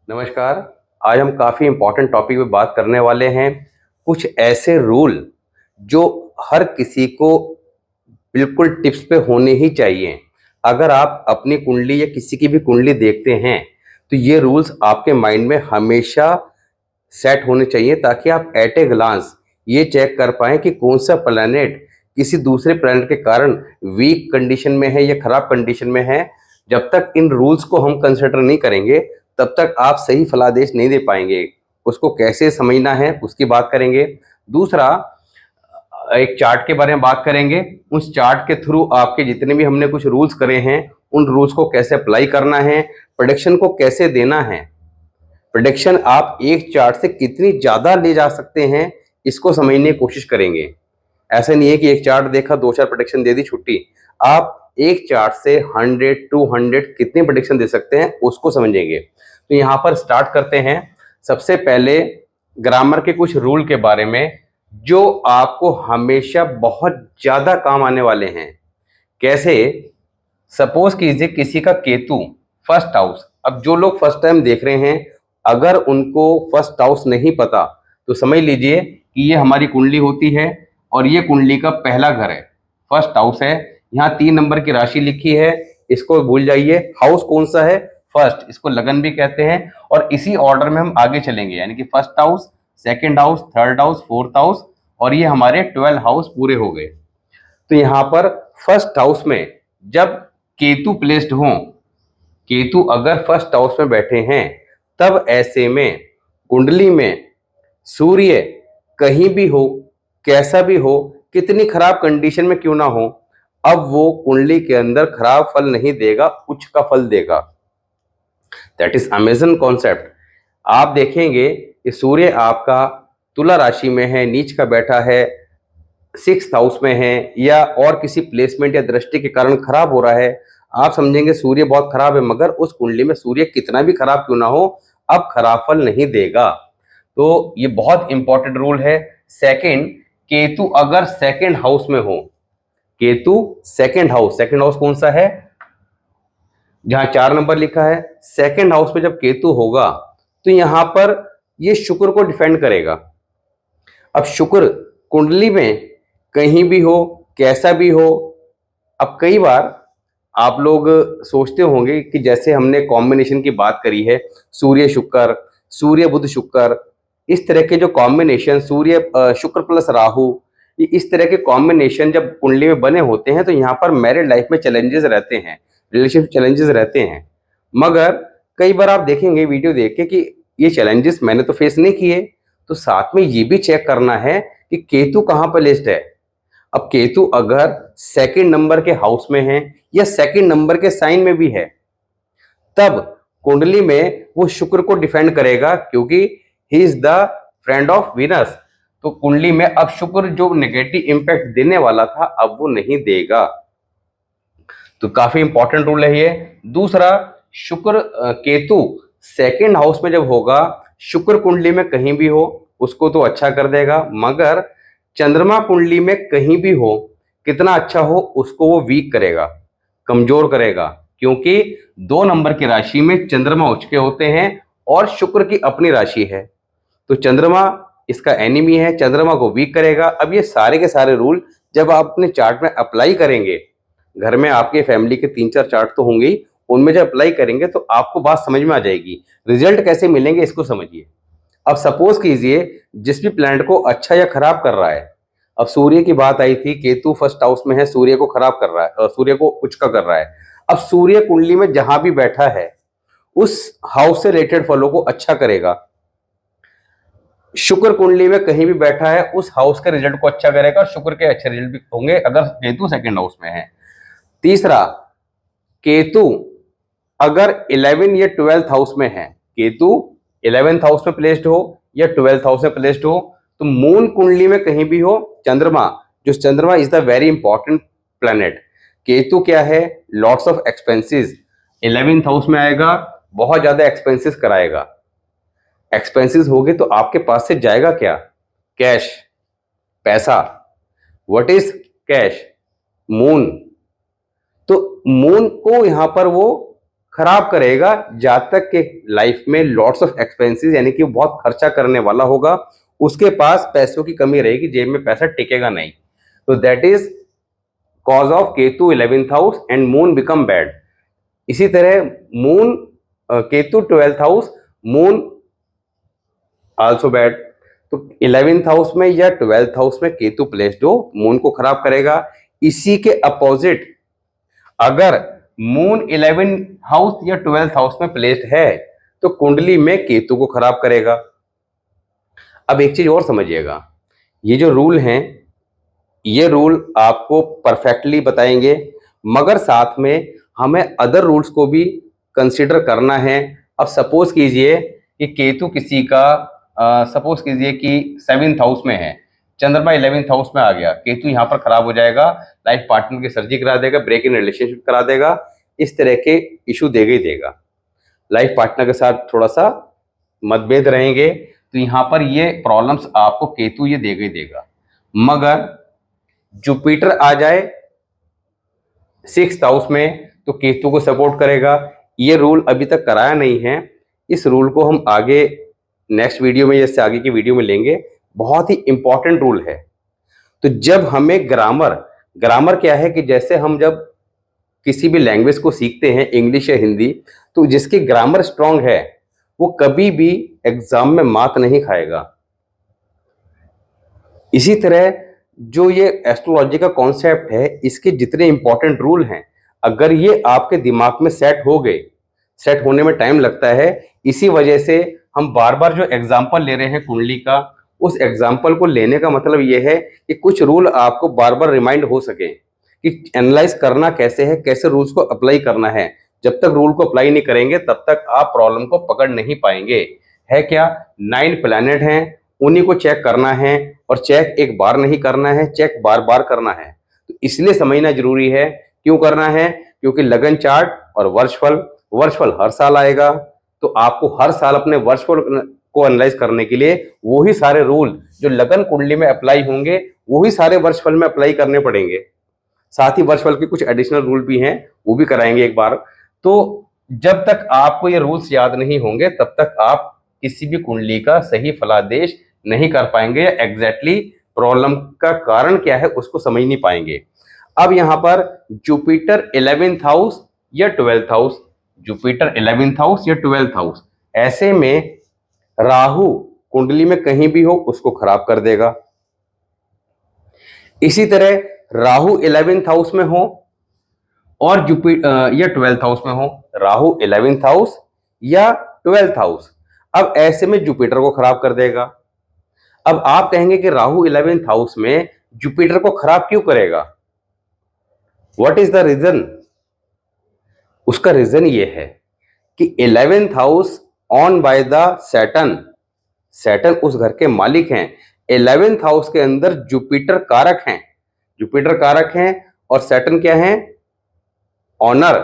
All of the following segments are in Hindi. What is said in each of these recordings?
नमस्कार। आज हम काफ़ी इम्पोर्टेंट टॉपिक पे बात करने वाले हैं। कुछ ऐसे रूल जो हर किसी को बिल्कुल टिप्स पे होने ही चाहिए। अगर आप अपनी कुंडली या किसी की भी कुंडली देखते हैं तो ये रूल्स आपके माइंड में हमेशा सेट होने चाहिए, ताकि आप एट ए ग्लांस ये चेक कर पाएँ कि कौन सा प्लैनेट किसी दूसरे प्लैनेट के कारण वीक कंडीशन में है या खराब कंडीशन में है। जब तक इन रूल्स को हम कंसिडर नहीं करेंगे तब तक आप सही फलादेश नहीं दे पाएंगे। उसको कैसे समझना है उसकी बात करेंगे। दूसरा, एक चार्ट के बारे में बात करेंगे। उस चार्ट के थ्रू आपके जितने भी हमने कुछ रूल्स करे हैं उन रूल्स को कैसे अप्लाई करना है, प्रेडिक्शन को कैसे देना है, प्रेडिक्शन आप एक चार्ट से कितनी ज़्यादा ले जा सकते हैं इसको समझने की कोशिश करेंगे। ऐसा नहीं है कि एक चार्ट देखा, दो चार प्रेडिक्शन दे दी, छुट्टी। आप एक चार्ट से 100 200 कितने प्रेडिक्शन दे सकते हैं उसको समझेंगे। तो यहाँ पर स्टार्ट करते हैं। सबसे पहले ग्रामर के कुछ रूल के बारे में जो आपको हमेशा बहुत ज़्यादा काम आने वाले हैं। कैसे? सपोज कीजिए किसी का केतु फर्स्ट हाउस। अब जो लोग फर्स्ट टाइम देख रहे हैं, अगर उनको फर्स्ट हाउस नहीं पता तो समझ लीजिए कि ये हमारी कुंडली होती है और ये कुंडली का पहला घर है, फर्स्ट हाउस है। यहाँ 3 नंबर की राशि लिखी है, इसको भूल जाइए। हाउस कौन सा है? फर्स्ट, इसको लगन भी कहते हैं। और इसी ऑर्डर में हम आगे चलेंगे, यानी कि first house, second house, third house, fourth house, और ये हमारे 12 हाउस पूरे हो गए। तो यहाँ पर फर्स्ट हाउस में जब केतु प्लेस्ड हो, केतु अगर फर्स्ट हाउस में बैठे हैं, तब ऐसे में कुंडली में सूर्य कहीं भी हो, कैसा भी हो, कितनी खराब कंडीशन में क्यों ना हो, अब वो कुंडली के अंदर खराब फल नहीं देगा, उच्च का फल देगा। That is amazing concept. आप देखेंगे कि सूर्य आपका तुला राशि में है, नीच का बैठा है, 6th हाउस में है, या और किसी प्लेसमेंट या दृष्टि के कारण खराब हो रहा है। आप समझेंगे सूर्य बहुत खराब है, मगर उस कुंडली में सूर्य कितना भी खराब क्यों ना हो, अब खराब फल नहीं देगा। तो ये बहुत इंपॉर्टेंट रूल है। सेकंड, केतु अगर सेकंड हाउस में हो, केतु सेकंड हाउस कौन सा है? जहां 4 नंबर लिखा है, सेकंड हाउस में जब केतु होगा तो यहां पर ये शुक्र को डिफेंड करेगा। अब शुक्र कुंडली में कहीं भी हो, कैसा भी हो। अब कई बार आप लोग सोचते होंगे कि जैसे हमने कॉम्बिनेशन की बात करी है, सूर्य शुक्र, सूर्य बुध शुक्र, इस तरह के जो कॉम्बिनेशन, सूर्य शुक्र प्लस राहु, ये इस तरह के कॉम्बिनेशन जब कुंडली में बने होते हैं तो यहाँ पर मैरिड लाइफ में चैलेंजेस रहते हैं, रिलेशनशिप चैलेंजेस रहते हैं। मगर कई बार आप देखेंगे वीडियो देख के कि ये चैलेंजेस मैंने तो फेस नहीं किए। तो साथ में ये भी चेक करना है कि केतु कहाँ पर लिस्ट है। अब केतु अगर सेकंड नंबर के हाउस में है या सेकंड नंबर के साइन में भी है, तब कुंडली में वो शुक्र को डिफेंड करेगा, क्योंकि he is the friend of Venus. तो कुंडली में अब शुक्र जो नेगेटिव इंपैक्ट देने वाला था अब वो नहीं देगा। तो काफी इंपॉर्टेंट रूल है ये। दूसरा, शुक्र केतु सेकंड हाउस में जब होगा, शुक्र कुंडली में कहीं भी हो उसको तो अच्छा कर देगा, मगर चंद्रमा कुंडली में कहीं भी हो, कितना अच्छा हो, उसको वो वीक करेगा, कमजोर करेगा। क्योंकि 2 नंबर की राशि में चंद्रमा उच्च के होते हैं और शुक्र की अपनी राशि है, तो चंद्रमा इसका एनिमी है, चंद्रमा को वीक करेगा। अब ये सारे के सारे रूल जब आप अपने चार्ट में अप्लाई करेंगे, घर में आपके फैमिली के 3-4 चार्ट तो होंगे ही, उनमें जब अप्लाई करेंगे तो आपको बात समझ में आ जाएगी। रिजल्ट कैसे मिलेंगे इसको समझिए। अब सपोज कीजिए जिस भी प्लैनेट को अच्छा या खराब कर रहा है, अब सूर्य की बात आई थी, केतु फर्स्ट हाउस में है, सूर्य को खराब कर रहा है और सूर्य को उच्च का कर रहा है। अब सूर्य कुंडली में जहां भी बैठा है उस हाउस से रिलेटेड फलों को अच्छा करेगा। शुक्र कुंडली में कहीं भी बैठा है उस हाउस के रिजल्ट को अच्छा करेगा, शुक्र के अच्छे रिजल्ट भी होंगे अगर केतु सेकंड हाउस में है। तीसरा, केतु अगर 11 या 12th हाउस में है, केतु 11th हाउस में प्लेस्ड हो या 12th हाउस में प्लेस्ड हो, तो मून कुंडली में कहीं भी हो, चंद्रमा, जो चंद्रमा is the very important planet. Ketu क्या है? Lots of expenses, 11th house में आएगा, बहुत ज्यादा एक्सपेंसेस कराएगा। एक्सपेंसेस हो गए तो आपके पास से जाएगा क्या? कैश, पैसा। What is cash? मून। तो मून को यहां पर वो खराब करेगा जब तक के लाइफ में लॉट्स ऑफ एक्सपेंसेस, यानी कि बहुत खर्चा करने वाला होगा, उसके पास पैसों की कमी रहेगी, जेब में पैसा टिकेगा नहीं। तो that is cause of Ketu 11th house and moon become bad. इसी तरह moon Ketu 12th house, moon also bad. तो 11th हाउस में या 12th हाउस में केतु प्लेस्ड हो, मून को खराब करेगा। इसी के अपोजिट अगर मून 11th हाउस या 12th हाउस में प्लेस्ड है तो कुंडली में केतु को खराब करेगा। अब एक चीज और समझिएगा, ये जो रूल हैं, ये रूल आपको परफेक्टली बताएंगे, मगर साथ में हमें अदर रूल्स को भी कंसीडर करना है। अब सपोज कीजिए कि केतु किसी का सपोज कीजिए कि 7th हाउस में है, चंद्रमा 11th हाउस में आ गया, केतु यहाँ पर खराब हो जाएगा, लाइफ पार्टनर की सर्जरी करा देगा, ब्रेक इन रिलेशनशिप करा देगा, इस तरह के इशू देगा ही देगा। लाइफ पार्टनर के साथ थोड़ा सा मतभेद रहेंगे, तो यहाँ पर ये प्रॉब्लम्स आपको केतु ये देगा ही देगा। मगर जुपिटर आ जाए 6th हाउस में तो केतु को सपोर्ट करेगा। ये रूल अभी तक कराया नहीं है, इस रूल को हम आगे नेक्स्ट वीडियो में, जैसे आगे की वीडियो में लेंगे। बहुत ही इंपॉर्टेंट रूल है। तो जब हमें ग्रामर क्या है कि जैसे हम जब किसी भी लैंग्वेज को सीखते हैं, इंग्लिश या हिंदी, तो जिसकी ग्रामर स्ट्रांग है वो कभी भी एग्जाम में मात नहीं खाएगा। इसी तरह जो ये एस्ट्रोलॉजी का कॉन्सेप्ट है, इसके जितने इंपॉर्टेंट रूल हैं, अगर ये आपके दिमाग में सेट हो गए, सेट होने में टाइम लगता है, इसी वजह से हम बार बार जो एग्जाम्पल ले रहे हैं कुंडली का, उस एग्जाम्पल को लेने का मतलब ये है कि कुछ रूल आपको बार बार रिमाइंड हो सके कि एनालाइज करना कैसे है, कैसे रूल्स को अप्लाई करना है। जब तक रूल को अप्लाई नहीं करेंगे तब तक आप प्रॉब्लम को पकड़ नहीं पाएंगे। है क्या, 9 प्लैनेट हैं, उन्हीं को चेक करना है, और चेक एक बार नहीं करना है, चेक बार बार करना है। तो इसलिए समझना जरूरी है। क्यों करना है? क्योंकि लगन चार्ट और वर्षफल हर साल आएगा, तो आपको हर साल अपने वर्षफल को एनालाइज करने के लिए वही सारे रूल जो लगन कुंडली में अप्लाई होंगे, वही सारे वर्षफल में अप्लाई करने पड़ेंगे। साथ ही वर्षफल के कुछ एडिशनल रूल भी हैं, वो भी कराएंगे एक बार। तो जब तक आपको ये रूल्स याद नहीं होंगे तब तक आप किसी भी कुंडली का सही फलादेश नहीं कर पाएंगे, या एग्जैक्टली प्रॉब्लम का कारण क्या है उसको समझ नहीं पाएंगे। अब यहां पर जुपिटर 11th हाउस या 12th house, Jupiter 11th house या 12th हाउस, ऐसे में राहु कुंडली में कहीं भी हो उसको खराब कर देगा। इसी तरह राहु 11th हाउस में हो और जुपिटर या 12th हाउस में हो, राहु 11th हाउस या 12th हाउस, अब ऐसे में जुपिटर को खराब कर देगा। अब आप कहेंगे कि राहु 11th हाउस में जुपिटर को खराब क्यों करेगा? What is the reason? उसका रीजन ये है कि 11th house on by the Saturn, Saturn उस घर के मालिक हैं। 11th हाउस के अंदर जुपिटर कारक हैं, जुपिटर कारक हैं, और सैटर्न क्या है? ऑनर।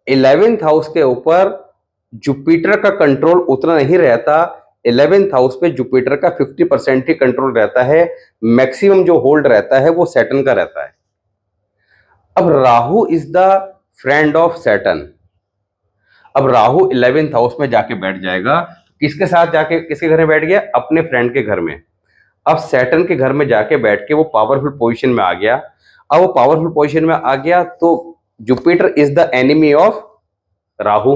11th हाउस के ऊपर जुपिटर का कंट्रोल उतना नहीं रहता। 11th हाउस पे जुपिटर का 50% ही कंट्रोल रहता है, मैक्सिमम जो होल्ड रहता है वो सैटर्न का रहता है। अब Rahu is the friend of Saturn. अब राहु 11th हाउस में जाके बैठ जाएगा, किसके साथ जाके, किसके घर में बैठ गया? अपने फ्रेंड के घर में। अब सैटर्न के घर में जाके बैठ के वो पावरफुल पोजीशन में आ गया। अब वो पावरफुल पोजीशन में आ गया तो Jupiter is the enemy of Rahu.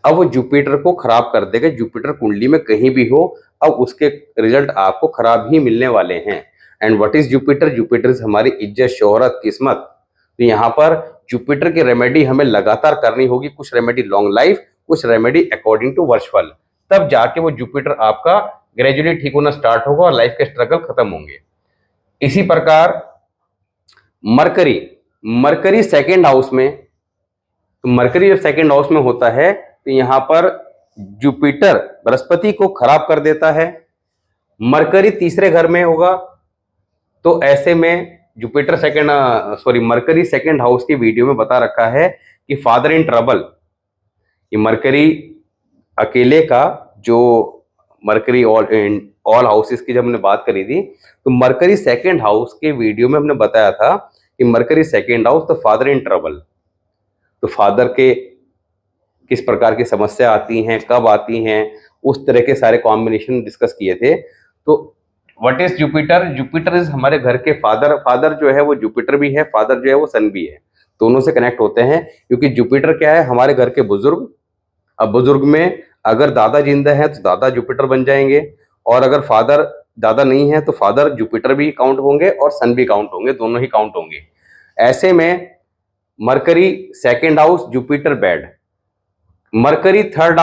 अब वो जुपिटर को खराब कर देगा, जुपिटर कुंडली में कहीं भी हो, अब उसके रिजल्ट आपको खराब ही मिलने वाले हैं। And what is Jupiter? Jupiter is हमारी इज्जत, शोहरत, किस्मत। तो यहाँ पर जुपिटर की रेमेडी हमें लगातार करनी होगी, कुछ रेमेडी लॉन्ग लाइफ, कुछ रेमेडी अकॉर्डिंग टू वर्षफल, तब जाके वो जुपिटर आपका ग्रेजुअली ठीक होना स्टार्ट होगा और लाइफ के स्ट्रगल खत्म होंगे। इसी प्रकार मरकरी 2nd हाउस में, तो मरकरी जब 2nd हाउस में होता है तो यहाँ पर जुपिटर बृहस्पति को खराब कर देता है। मरकरी 3रे घर में होगा तो ऐसे में जुपिटर मरकरी 2nd हाउस की वीडियो में बता रखा है कि फादर इन ट्रबल। ये मरकरी अकेले का, जो मरकरी ऑल हाउसेस की जब हमने बात करी थी, तो मरकरी 2nd हाउस के वीडियो में हमने बताया था कि मरकरी 2nd हाउस तो फादर इन ट्रबल। तो फादर के किस प्रकार की समस्या आती हैं, कब आती हैं, उस तरह के सारे कॉम्बिनेशन डिस्कस किए थे। तो what is Jupiter? Jupiter is हमारे घर के फादर। फादर जो है वो जुपिटर भी है, फादर जो है वो सन भी है, दोनों से कनेक्ट होते हैं, क्योंकि जुपिटर क्या है, हमारे घर के बुजुर्ग। अब बुजुर्ग में अगर दादा जिंदा है तो दादा जुपिटर बन जाएंगे, और अगर फादर दादा नहीं है तो फादर जुपिटर भी काउंट होंगे और सन भी काउंट होंगे, दोनों ही काउंट होंगे। ऐसे में mercury second house Jupiter bad, mercury third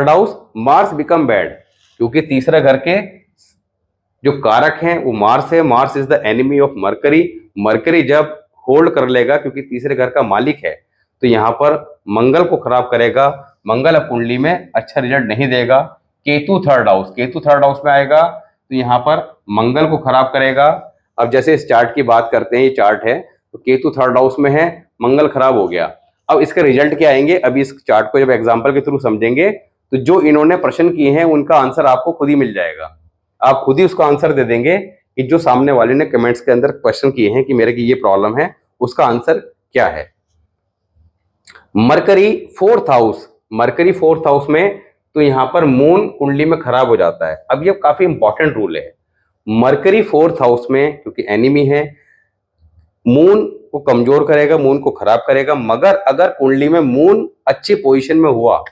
house Mars become bad, क्योंकि तीसरा घर के जो कारक हैं वो मार्स है। Mars is the enemy of mercury. Mercury जब होल्ड कर लेगा, क्योंकि तीसरे घर का मालिक है, तो यहाँ पर मंगल को खराब करेगा। मंगल अब कुंडली में अच्छा रिजल्ट नहीं देगा। केतु थर्ड हाउस में आएगा, तो यहाँ पर मंगल को खराब करेगा। अब जैसे इस चार्ट की बात करते हैं, ये चार्ट है, तो केतु थर्ड हाउस में है, मंगल खराब हो गया। अब इसके रिजल्ट क्या आएंगे? अभी इस चार्ट को जब एग्जाम्पल के थ्रू समझेंगे तो जो इन्होंने प्रश्न किए हैं उनका आंसर आपको खुद ही मिल जाएगा। आप खुद ही उसका आंसर दे देंगे कि जो सामने वाले ने कमेंट्स के अंदर क्वेश्चन किए हैं कि मेरे की ये प्रॉब्लम है, उसका आंसर क्या है। मरकरी फोर्थ हाउस में, तो यहां पर मून कुंडली में खराब हो जाता है। अब ये काफी इंपॉर्टेंट रूल है। मरकरी फोर्थ हाउस में, क्योंकि एनिमी है, मून को कमजोर करेगा, मून को खराब करेगा। मगर अगर कुंडली में मून अच्छी पोजीशन में हुआ,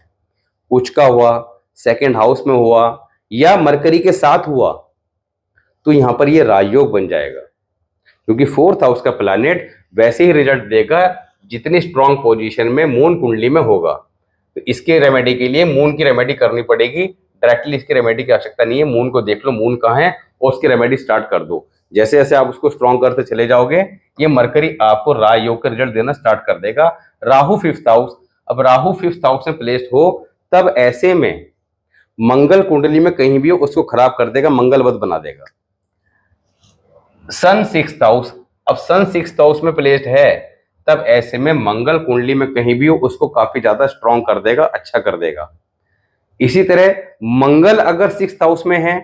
उच्च का हुआ, सेकंड हाउस में हुआ, या मरकरी के साथ हुआ, तो यहां पर ये राजयोग बन जाएगा, क्योंकि फोर्थ हाउस का प्लैनेट वैसे ही रिजल्ट देगा जितनी स्ट्रांग पोजीशन में मून कुंडली में होगा। तो इसके रेमेडी के लिए मून की रेमेडी करनी पड़ेगी। डायरेक्टली इसकी रेमेडी की आवश्यकता नहीं है। मून को देख लो, मून कहाँ है, और उसकी रेमेडी स्टार्ट कर दो। जैसे जैसे आप उसको स्ट्रांग करते चले जाओगे, ये मरकरी आपको राजयोग का रिजल्ट देना स्टार्ट कर देगा। राहु फिफ्थ हाउस, अब राहु फिफ्थ हाउस में प्लेस्ड हो, तब ऐसे में मंगल कुंडली में कहीं भी हो उसको खराब कर देगा, मंगलवत बना देगा। सन सिक्स्थ हाउस, अब सन सिक्स्थ हाउस में प्लेस्ड है, तब ऐसे में मंगल कुंडली में कहीं भी हो उसको काफी ज्यादा स्ट्रांग कर देगा, अच्छा कर देगा। इसी तरह मंगल अगर सिक्स्थ हाउस में है,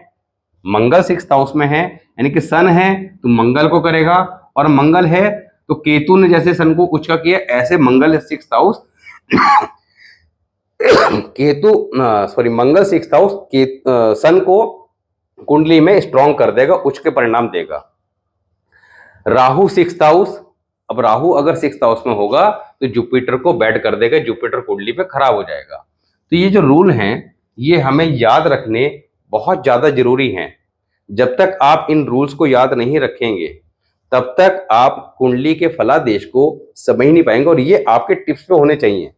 मंगल सिक्स्थ हाउस में है, यानी कि सन है तो मंगल को करेगा, और मंगल है तो केतु ने जैसे सन को उच्च का किया, ऐसे मंगल सिक्स्थ हाउस मंगल सिक्स्थ हाउस सन को कुंडली में स्ट्रांग कर देगा, उच्च के परिणाम देगा। राहु सिक्स्थ हाउस, अब राहु अगर सिक्स्थ हाउस में होगा तो जुपिटर को बैड कर देगा, जुपिटर कुंडली पे खराब हो जाएगा। तो ये जो रूल हैं ये हमें याद रखने बहुत ज्यादा जरूरी हैं। जब तक आप इन रूल्स को याद नहीं रखेंगे तब तक आप कुंडली के फलादेश को समझ नहीं पाएंगे। और ये आपके टिप्स पे होने चाहिए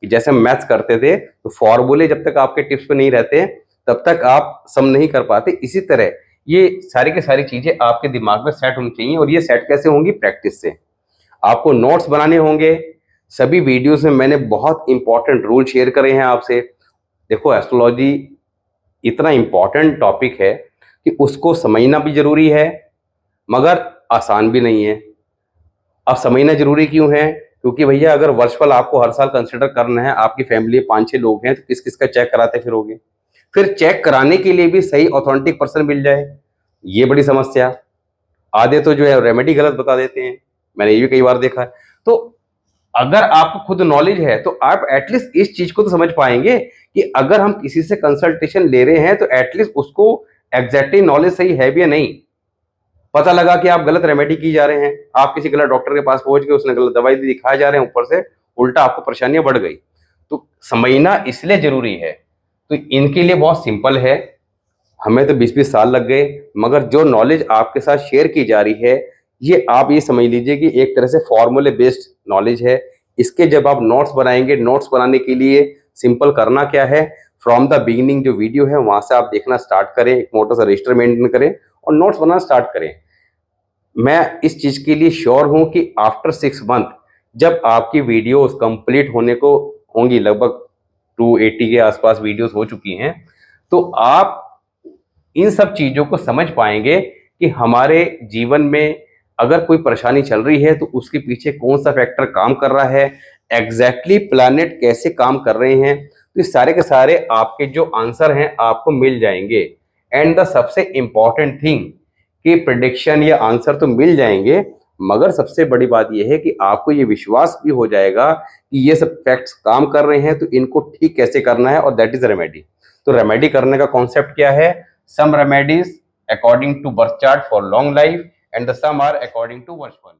कि जैसे हम मैथ्स करते थे तो फॉर्मूले जब तक आपके टिप्स पे नहीं रहते तब तक आप सम नहीं कर पाते। इसी तरह ये सारी की सारी चीजें आपके दिमाग में सेट होनी चाहिए। और ये सेट कैसे होंगी? प्रैक्टिस से। आपको नोट्स बनाने होंगे। सभी वीडियोस में मैंने बहुत इंपॉर्टेंट रूल शेयर करे हैं आपसे। देखो, एस्ट्रोलॉजी इतना इंपॉर्टेंट टॉपिक है कि उसको समझना भी जरूरी है, मगर आसान भी नहीं है। अब समझना जरूरी क्यों है? क्योंकि भैया अगर वर्चुअल आपको हर साल कंसिडर करना है, आपकी फैमिली 5-6 लोग हैं, तो किस किस का चेक कराते फिरोगे? फिर चेक कराने के लिए भी सही ऑथेंटिक पर्सन मिल जाए, ये बड़ी समस्या। आधे तो जो है रेमेडी गलत बता देते हैं, मैंने ये भी कई बार देखा है। तो अगर आपको खुद नॉलेज है तो आप एटलीस्ट इस चीज को तो समझ पाएंगे कि अगर हम किसी से कंसल्टेशन ले रहे हैं तो एटलीस्ट उसको एग्जैक्टली नॉलेज सही है भी या नहीं। पता लगा कि आप गलत रेमेडी की जा रहे हैं, आप किसी गलत डॉक्टर के पास पहुंच गए, उसने गलत दवाई दी, दिखाए जा रहे हैं, ऊपर से उल्टा आपको परेशानियां बढ़ गई। तो समझना इसलिए जरूरी है। तो इनके लिए बहुत सिंपल है। हमें तो 20-20 साल लग गए, मगर जो नॉलेज आपके साथ शेयर की जा रही है ये आप ये समझ लीजिए कि एक तरह से फॉर्मूले बेस्ड नॉलेज है। इसके जब आप नोट्स बनाएंगे, नोट्स बनाने के लिए सिंपल करना क्या है, फ्रॉम द बिगिनिंग जो वीडियो है वहां से आप देखना स्टार्ट करें, एक मोटा सा रजिस्टर मेंटेन करें और नोट्स बनाना स्टार्ट करें। मैं इस चीज के लिए श्योर हूं कि आफ्टर 6 मंथ जब आपकी वीडियोस कंप्लीट होने को होंगी, लगभग 280 के आसपास वीडियोस हो चुकी हैं, तो आप इन सब चीजों को समझ पाएंगे कि हमारे जीवन में अगर कोई परेशानी चल रही है तो उसके पीछे कौन सा फैक्टर काम कर रहा है, एग्जैक्टली प्लैनेट कैसे काम कर रहे हैं। तो ये सारे के सारे आपके जो आंसर हैं आपको मिल जाएंगे। एंड द सबसे इंपॉर्टेंट थिंग कि प्रेडिक्शन या आंसर तो मिल जाएंगे, मगर सबसे बड़ी बात यह है कि आपको ये विश्वास भी हो जाएगा कि ये सब फैक्ट्स काम कर रहे हैं, तो इनको ठीक कैसे करना है, और दैट इज रेमेडी। तो रेमेडी करने का कॉन्सेप्ट क्या है? Some remedies according to birth chart for long life and the some are according to वर्ष 1।